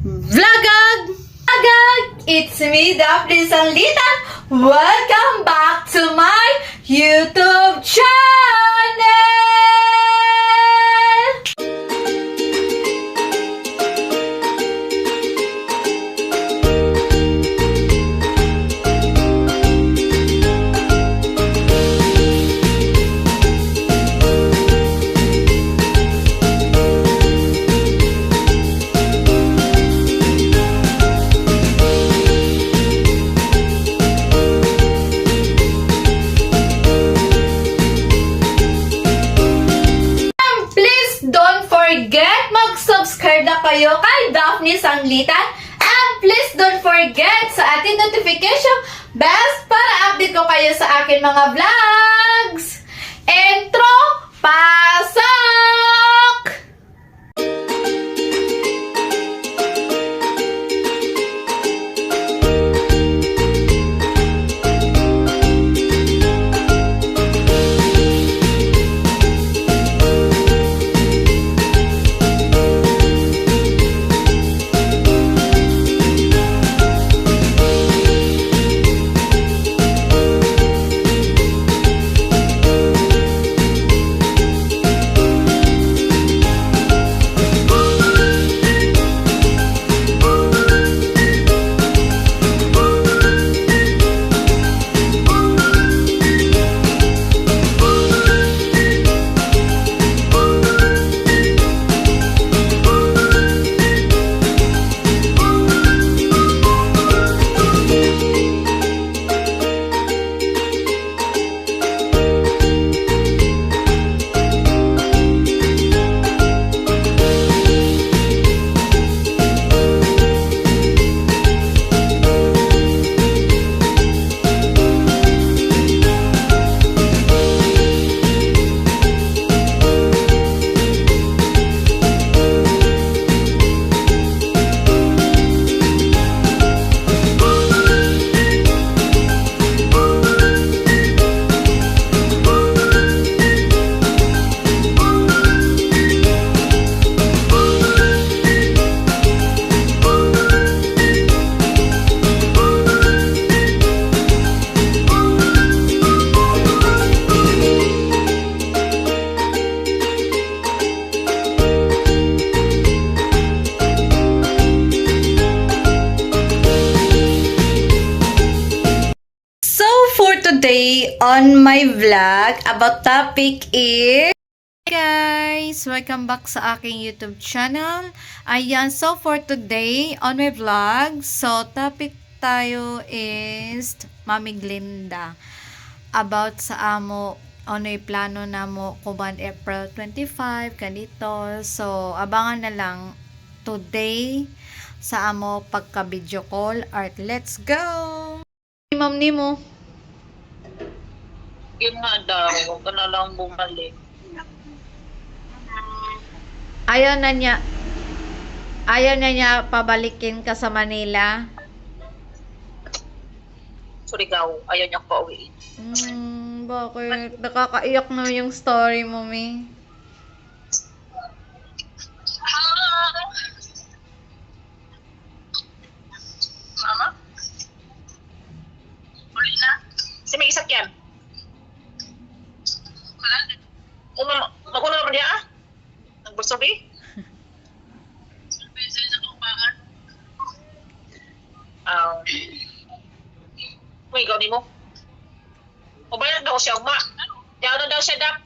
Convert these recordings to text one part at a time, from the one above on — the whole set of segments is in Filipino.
Vlogag! Vlogag! It's me, Daphne Sanlitan. Welcome back to my YouTube channel! Forget mag-subscribe na kayo kay Daphne Sanlitan. And please don't forget sa ating notification bells para update ko kayo sa akin mga vlogs. Intro, pasok! Today on my vlog about topic is guys, welcome back sa aking YouTube channel. Ayan, so for today on my vlog, so topic tayo is Mami Glinda about sa amo onoy plano na mo kuban April 25 ganito. So abangan na lang today sa amo pagka video call art. Let's go. Ma'am nimo yun nga daw, huwag ka na lang bumalik. Ayaw na niya pabalikin ka sa Manila. Surigao, ayaw niya pauwiin. Bakit? Nakakaiyak na yung story mo, Mi. Mama? Uli na? Kasi may isak yan. Ako na naman niya ah? Nagbasabi? Sabi sa kaupahan. May ikaw ni mo? O bayan daw siya, ma? Diyan na daw siya, Dap?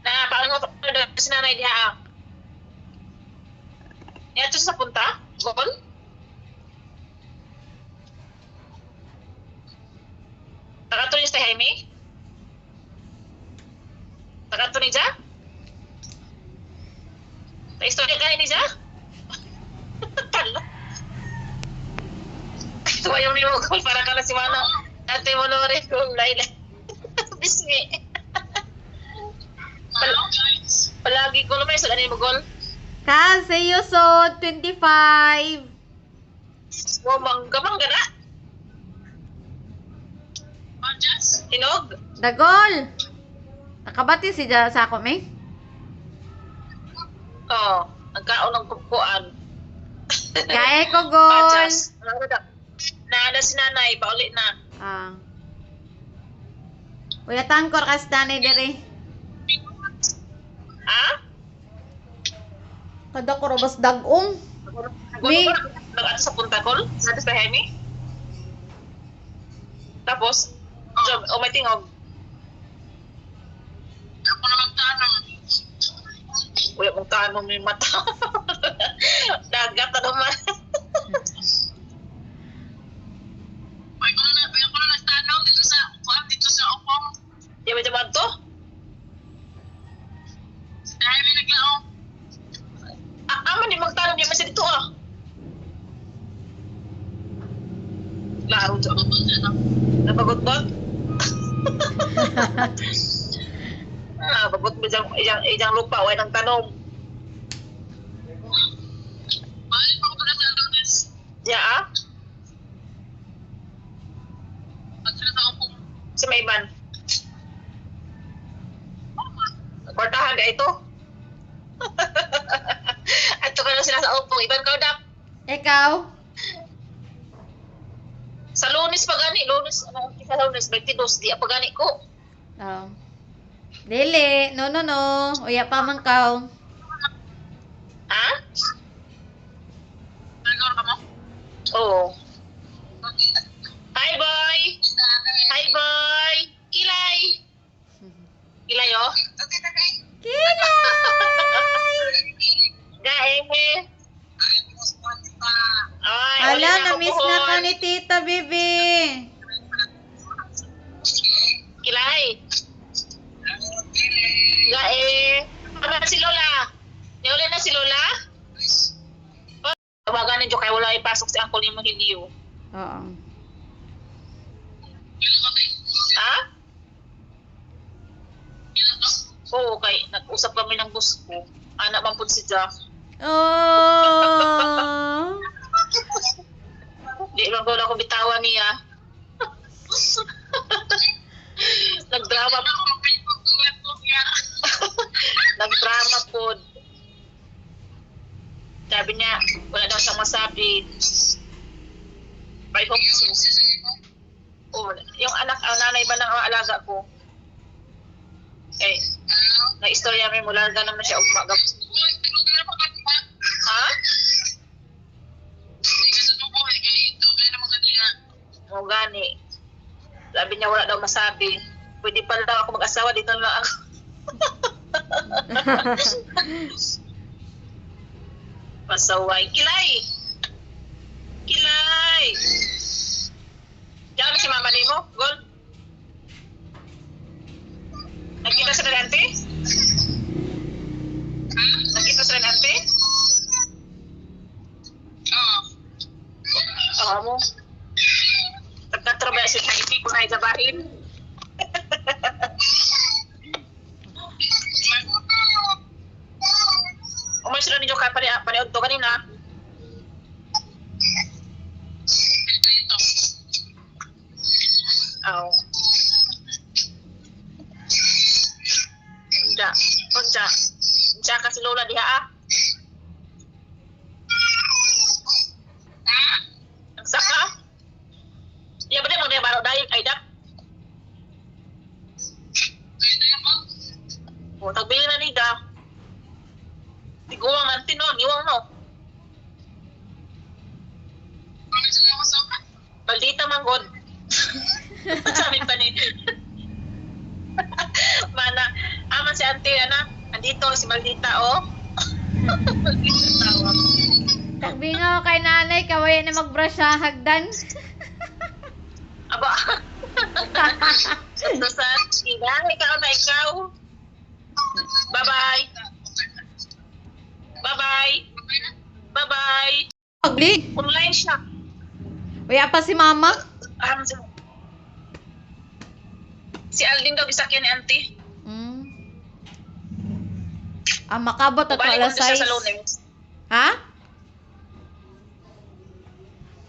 Na, paano mo daw si nanay diya ah? Yan sa punta? Gol? Nakatuloy sa Jaime? Nakatuloy siya? Na-istorya ka ni siya? Tala. Ito ayaw ni mo para ka na si Manang. Ate mo lore kung Laila. Bismi. Palagi ko lumay sa ganun mo gol. Kasi you so 25. Mo mangga na. Hinog? Dagol. Nakabati si sa ako, May? Oh, nagkaon ng kukuan. Kaya ko, gol. Pajas. Naana si nanay, pauli na. Ah. Uya tangkor kas tanay dere. Ha? Kada ko robas dagong. May... Nag-ano sa Punta Col? Sa Hemi? Tapos, may tingog. Ako na magtanong. Uy, mong tanong may mata. Dagat na naman. Uy, ko na nagtanong dito sa upong. Di ba diba to? Dahil may naglaong. Aman, di magtanong niya masya dito ah. Laro dyan. Napagot-bot? Bagot mo ijang lupa, way ng tanong. Bakit pa ko na sa lunes? Diya ah? At sila sa upong? Si Mayban. Kwartahan ka ito? At ito ka na sila sa upong. Iban ka dak? Ikaw? Sa lunes pa gani, lunes, sa lunes, 22, di pa gani ko. Oh. Dili, no. Uya pa man kaw. Ha? Oo. Hi, boy! Hi, boy! Kilay! Kilay, oh? Kilay! Gae! Ay, Ala, uli na na-miss ako, na ka Paul. ni Tita Bibi. Kilay! Gae! Ano na si Lola? Niuli na si Lola? Tawagan ninyo kaya wala ipasok si Uncle ni Mahiliw. Oo. Ha? Oo, kay nag-usap kami ng boss ko. Anak man po si Jack. Oh. Di man ko na ako bitawan niya. Nagdrama po. Nagdrama po. Sabi niya, wala daw siyang masabi. I hope so. Oh, yung ang nanay ba ng alaga ko? Eh, na-istorya may mula ka naman siya umagap. Ha? O gani. Sabi niya wala daw masabi. Pwede pa lang ako mag-asawa dito na lang ako. Pasaway. Kilay! Kilay! Diyan si mama ni mo? Gol? Nakita sa ante? Nakita sa ante? Oo mo. Nagkatrabaho si Haiti kung naisabahin. Umalis na ninyo kaya paniod to kanina. Oo. Unja kasi Lola diha ah. Nagsaka? Iya ba din mga baro dahil ay dak? O, tagbili na ni da. Tiguang nanti no, niwang no. Baldita man god. Sabi pa ni. Mana, aman si auntie ana, andito si Maldita oh. Tawa. Tagbingaw kay nanay, kawaya na mag-brush sa hagdan. Aba. Saan? Ikaw na ikaw. Bye-bye. Bye-bye. Bye-bye. Ugly. Online siya. Uya pa si mama. Si Aldin daw gisakyan ni auntie. Makabot at Balik alas ko siya 6. sa Lunes. Ha?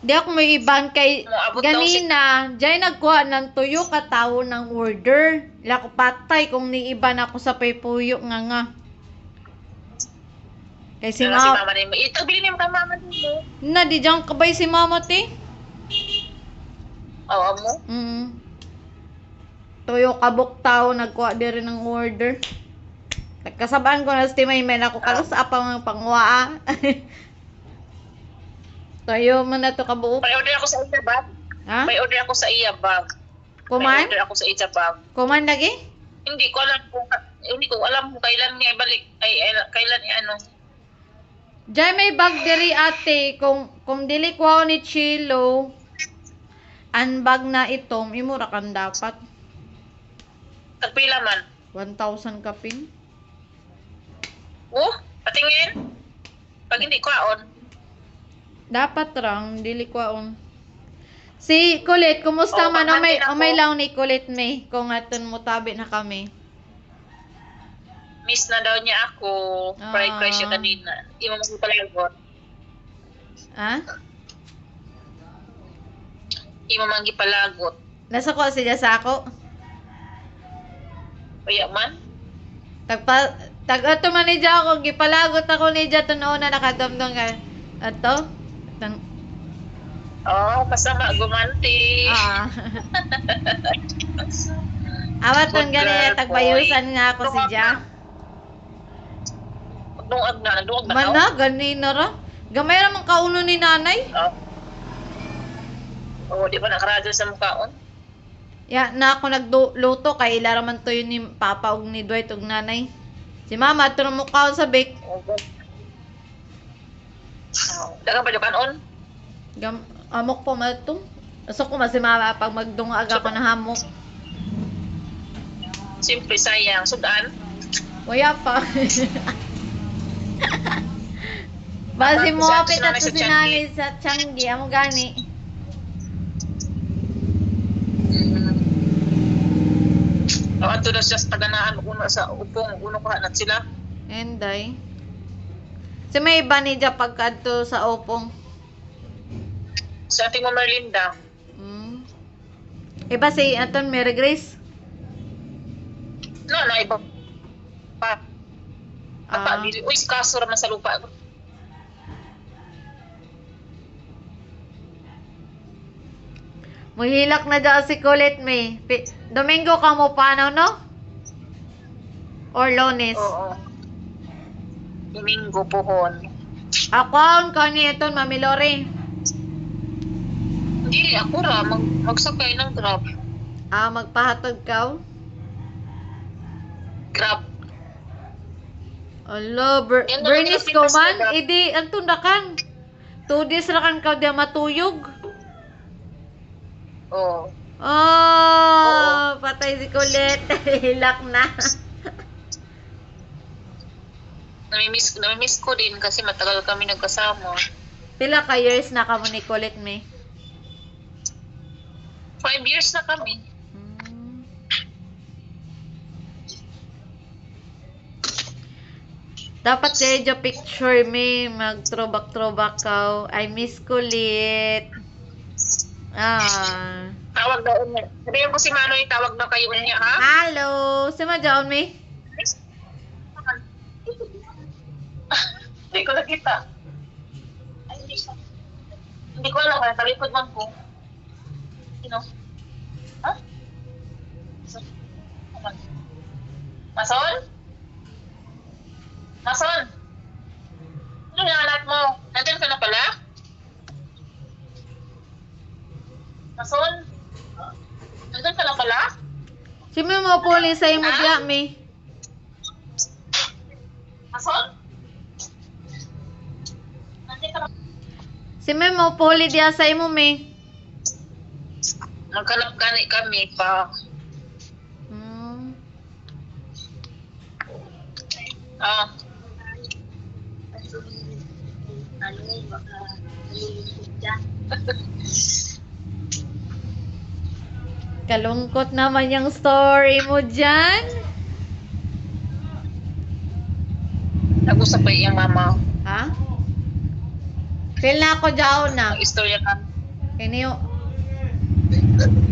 Di ako may iban kay Moabot daw si... ganina. Diyan nagkuha ng tuyo katawo ng order. Ila ko patay kung niiban ako sa paypuyo nga. Kay si Si mama mama, ni mo. Ito, bilhin mo kay mama mo. na di dyan kabay si mama ti. Oo mo. Tuyo kabuk tao, nagkuha di rin ng order. Nagkasabaan ko na si Maymen ako kalos apa mga pangwaa. Tuyo man na to kabuok. May order ako sa iya bag. Ha? May order ako sa iya bag. May Kuman? order ako sa iya bag. Kuman lagi? Hindi ko alam kung kailan niya ibalik. Kailan niya ano. Diyan may bag diri ate. Kung dili ko ni Chilo, ang bag na itom, imura kan dapat. Tagpila man. 1,000 kapin. Oh, patingin. Pag hindi kwaon. Dapat rang, dili ko on. Si Kulit, kumusta Oh, man? pagmantin ako. May lang ni Kulit me. Kung aton mo tabi na kami. Miss na daw niya ako. Fried Ah. rice siya kanina. Hindi mo magpalagot. Ha? Hindi mo magpalagot. Nasa ko siya sa ako. Kaya man. Ato man ni Dja ako, gipalagot ako ni Dja tunoon na nakadamdong ka. Ato? Oh, masama gumanti. Awat tong Good ganyan, girl, tagbayusan boy. nga ako si Dja. Nagduwag na Man daw. na, ganina ra. Gamay ra man kauno ni nanay. Oh, di ba nakaradyo sa mukhaon? Ya, na ako nagluto kay ila ra man to yun ni Papa ug ni Dwight ug nanay. Si Mama ato na mukhaon sa bake. Oh, good. Dagang pa kanon? Amok po man to. Aso ko mas si Mama pag magdungag ako na hamok. Siyempre sayang. Sudan? Waya pa. Basi mo Sa apit nanay at sa si nanay sa Changi. Amo gani. O, ato na siya sa taganaan. Uno sa upong. Uno ko hanat sila. Enday. Si may iba ni Dja pagkadto sa opong. Sa ating mo Merlinda. Iba si Anton Mary Grace. No, iba. Pa. Ah. Uy, kaso raman sa lupa. Muhilak na dyan si Kulit May. Domingo ka mo paano, no? Or Lunes? Oo. Domingo pohon. Ako ang kani ito, Mami Lori. Hindi, ako ra. Magsakay ng grab. Magpahatag ka. Grab. Ala, Yan na, Bernice Pilipinas ko na man. ba? Idi, antun na kan. 2 days ra kan ka diya matuyog. Oo. Patay si Kulit. Hilak na. Namimiss ko din kasi matagal kami nagkasama. Pila ka years na ka mo ni Kulit May? 5 years na kami. Dapat kayo dyan picture me, mag-throwback ka. I miss Kulit. Tawag daw niya. Sabihin ko si Manoy, tawag daw kayo niya, ha? Hello! Sima dyan me? Hindi ko nakita. Hindi ko alam, sa likod man ko. Sino? Ha? Mason? Mason? Ano nangalat mo? Nandiyan ka na pala? Mason? Nandiyan ka na pala? Sima mo puli sa imo diya me? Mason? Nandiyan ka na. Sima mo puli diya sa imo me? Magkalap gani kami pa. Ah. Kalungkot naman yung story mo dyan. Nag-usap pa yung mama. Ha? Feel na ako dyan na. Ang istorya ka. Kiniyo.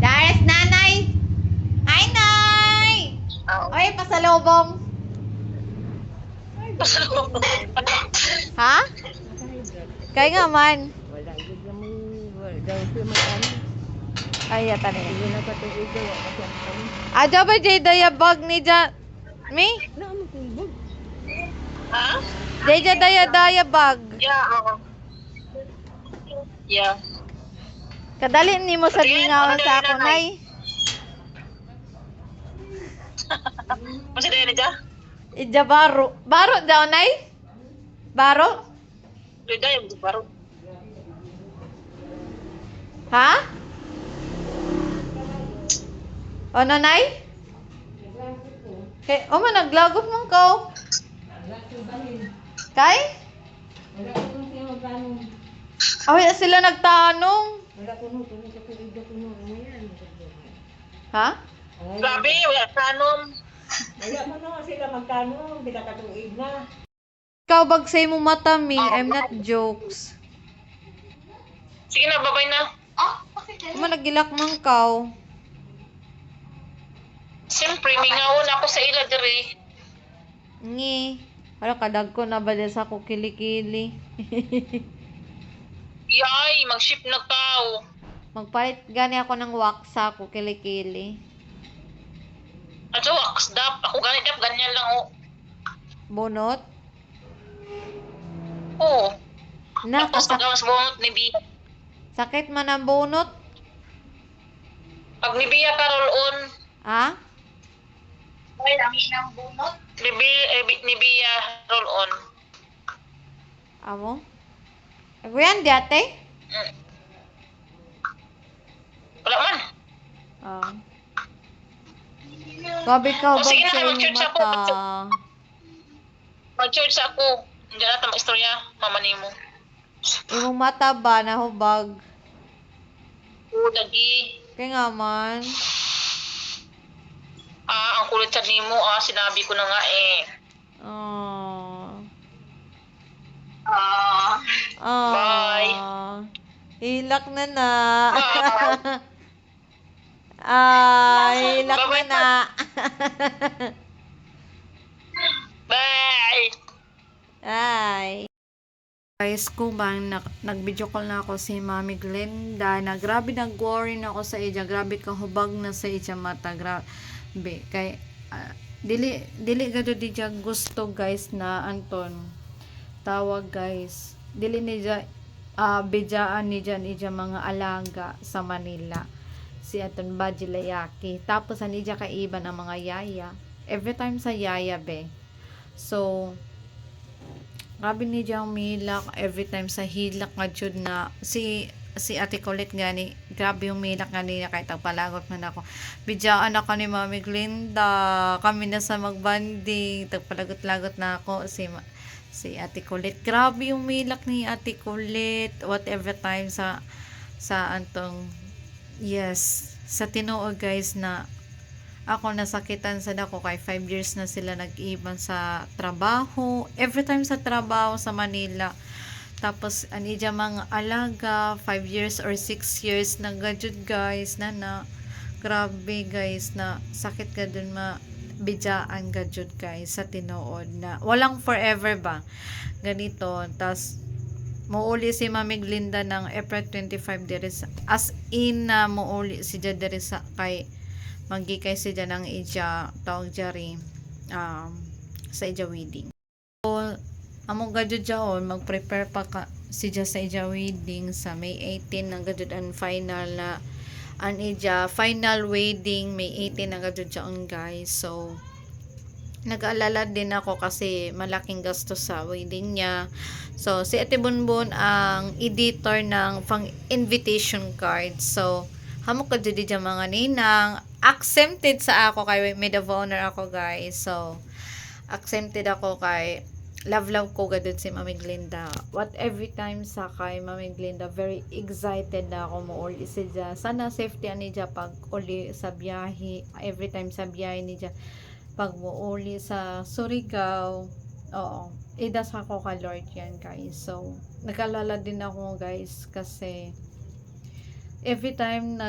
Dahil nanay! Hi, Nay! Ah, Oy, pasalubong! Ha? Kaya nga man. Wala gud na may wala daw siya magkano. Ay, yata na. Wala pa to ito wala pa siya magkano. Aja ba jay daya bag ni ja? Mi? Na mo tulbog. Ha? Jay ja daya bag. Yeah, oo. Yeah. Kadali ni mo sa Sige, lingawan ano sa din, ako, nanay? nay. Masih dyan dyan? Ija baro. Baro daw, nay? Baro? Beda yung baru. Ha? Ano, nay? Kay, o man, naglagop mong ko. Kay? Wala ko nung siya magkano. Ay, sila nagtanong. Wala ko nung tulog ko ito ko nung ano yan. Ha? Grabe, wala kanom. Wala mo nung sila magkano. Pinakatuig na. Ikaw bagsay mo mata, mi. I'm not jokes. Sige na, babay na. O man, nagilak mong kaw. Siyempre, may ngawon ako sa ila diri. Ngi. Wala, kadag ko na ba din sa ako kilikili. Yay, mag-ship na tao. Magpalit gani ako ng wax sa ako kilikili. At so, dap. Ako ganit dap, ganyan lang oh. Bunot. Oo. Nakasak Tapos pag-awas bunot ni B. sakit man ang bunot. Pag ni Bia karol-on, Ha? ay, lami ng bunot. Ni Bia roll-on. Amo? Aguyan, di ate? Mm. Wala man. Ah. Gabi ka, O, sige na, bagsay mo mag-church ako. mata. Mag-church ako. Hindi na tama istorya, mama ni mo. Imong mata ba, nahubag? Oo, lagi. Kaya nga man. Ang kulit sa ni mo, sinabi ko na nga eh. Oh. Ah, Oh. Bye. Hilak na na. Bye. Hilak na Bye-bye na. bye! Ay. Guys, kung ba, nag-video call na ako si Mami Glenda, na grabe nag-worry na ako sa iya, grabe kahubag na sa iya mata, grabe, kay, dili gado di dya gusto guys na Anton, tawag guys, dili ni dya, bidyaan ni dyan mga alaga sa Manila, si Anton Bajilayaki, tapos ani dya kaiban ang mga yaya, every time sa yaya be, so, grabe ni Jang milak every time sa hilak nga jud na si Ate Colette gani grabe yung milak gani kahit tagpalagot man ako bidyaan ako ni Mami Glenda kami na sa magbanding tagpalagot-lagot na ako si Ate Colette grabe yung milak ni Ate Colette whatever time sa antong yes sa Tinoo guys na ako nasakitan sa dako kay 5 years na sila nag-iban sa trabaho. Every time sa trabaho sa Manila. Tapos ani dya mga alaga 5 years or 6 years na gadjud guys na grabe guys na sakit ka dun bidyaan gadjud guys sa tinuod na walang forever ba ganito. Tas muuli si Mami Glinda ng April 25 diri sa as in na muuli si dya diri sa kay magikay siya ng ija tawag jari sa ija wedding. So among gadjud jaon mag-prepare pa ka siya sa ija wedding sa May 18 ang gadjud ang final na an ija final wedding May 18 ang gadjud jaon guys. So nag-aalala din ako kasi malaking gastos sa wedding niya. So si Ate Bunbun ang editor ng pang invitation card. So hamok ka dyan dyan mga ninang accepted sa ako kay maid of honor ako guys. So accepted ako kay love ko gadun si Mami Glenda. What every time sa kay Mami Glenda very excited na ako mo uli siya. Sana safety ani dyan pag uli sa biyahe. Every time sa biyahe ni dyan pag mo uli sa Surigao. Oo. Idas ako ka Lord yan guys. So nag-alala din ako guys kasi every time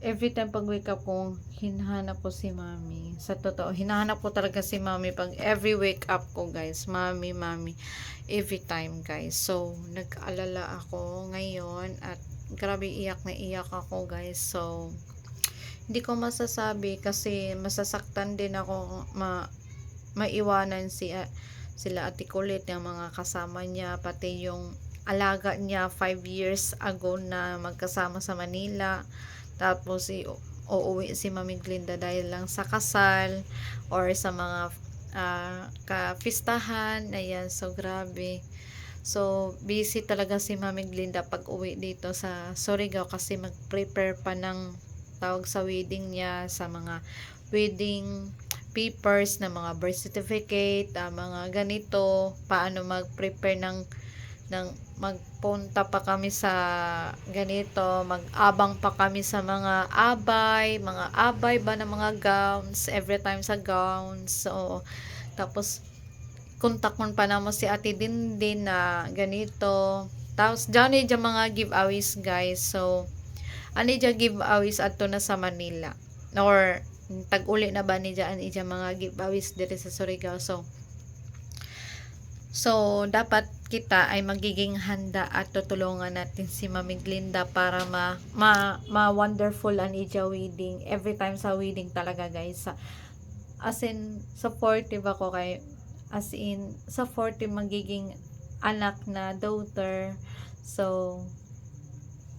every time pag wake up ko, hinahanap ko si Mami. Sa totoo, hinahanap ko talaga si Mami pag every wake up ko, guys. Mami, Mami. Every time, guys. So, nag-alala ako ngayon at grabe iyak na iyak ako, guys. So, hindi ko masasabi kasi masasaktan din ako maiwanan sila Ate Kulit, yung mga kasama niya, pati yung alaga niya 5 years ago na magkasama sa Manila. Tapos uuwi si Mami Glinda dahil lang sa kasal or sa mga kapistahan. Ayan, so grabe. So, busy talaga si Mami Glinda pag uwi dito sa Surigao kasi mag-prepare pa ng tawag sa wedding niya, sa mga wedding papers na mga birth certificate, mga ganito, paano mag-prepare ng magpunta pa kami sa ganito, mag-abang pa kami sa mga abay ba na mga gowns, every time sa gowns. So, tapos kontakon pa naman si Ate Dindin na ganito. Tapos dyan yung mga giveaways, guys. So, ano yung giveaways ato na sa Manila or tag-uli na ba ni dyan mga giveaways dito sa Surigao. So dapat kita ay magiging handa at tutulungan natin si Mami Glinda para ma-wonderful ang ija wedding. Every time sa wedding talaga, guys. As in, supportive ako kay supportive magiging anak na daughter. So,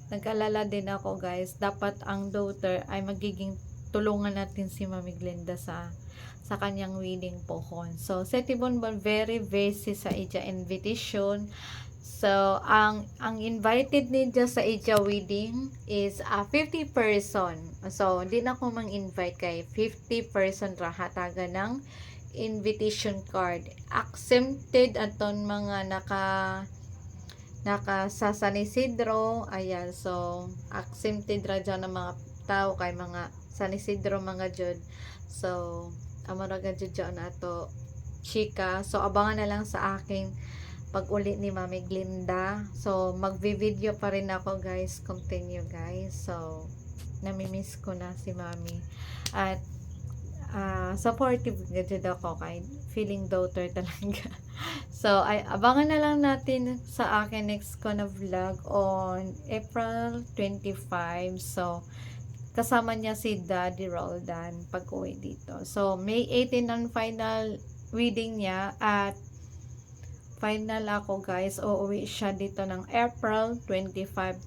nag-alala din ako, guys. Dapat ang daughter ay magiging tulungan natin si Mami Glinda sa kanyang wedding pohon. So, setibon ba very busy sa ija invitation. So, ang invited niya sa ija wedding is 50 person. So, hindi na ako mang-invite kay 50 person rahataga ng invitation card. Accepted aton mga naka sa San Isidro. Ayan, so accepted ra dyan ng mga tao kay mga San Isidro mga jud. So, amara ga jud dyan ato chika. So, abangan na lang sa aking pag-uli ni Mami Glinda. So, magvi-video pa rin ako, guys. Continue, guys. So, namimiss ko na si Mami. At supportive gajud ako kay feeling daughter talaga. So, ay abangan na lang natin sa akin next ko na vlog on April 25. So, kasama niya si Daddy Roldan pag uwi dito. So, May 18 ang final wedding niya at final ako, guys. Uuwi siya dito ng April 25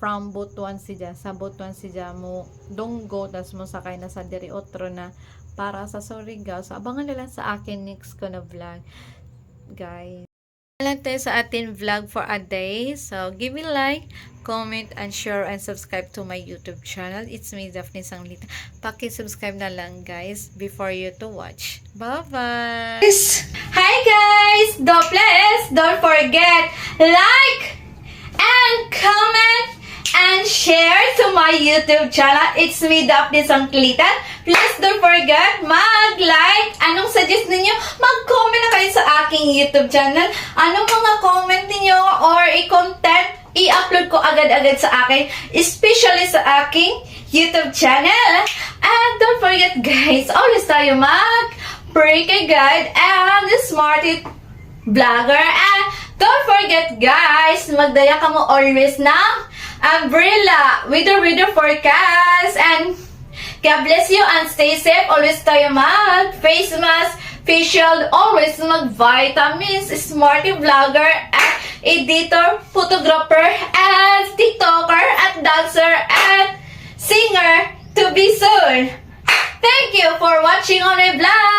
from Butuan siya. Sa Butuan siya mo dunggo, tas mo sakay na sa diri otro na para sa Surigao. So, abangan na lang sa akin next ko na vlog, guys. Lang tayo sa ating vlog for a day. So, give me like, comment, and share, and subscribe to my YouTube channel. It's me, Daphne Sanglita. Paki-subscribe na lang, guys, before you to watch. Bye-bye! Hi, guys! Don't forget, like, and comment, and share to my YouTube channel. It's me, Daphne Sanglita. Please don't forget, mag-like. Anong suggest ninyo? Mag-comment na kayo sa aking YouTube channel. Anong mga comment ninyo or i-content, i-upload ko agad-agad sa akin, especially sa aking YouTube channel. And don't forget, guys, always tayo mag-pray kay God and the smarty vlogger. And don't forget, guys, magdaya ka mo always ng umbrella with the weather forecast. And God bless you and stay safe. Always tayo mag-face mask, facial, always mag-vitamins, smarty vlogger, at editor, photographer, and TikToker, at dancer, and singer to be soon. Thank you for watching on my vlog.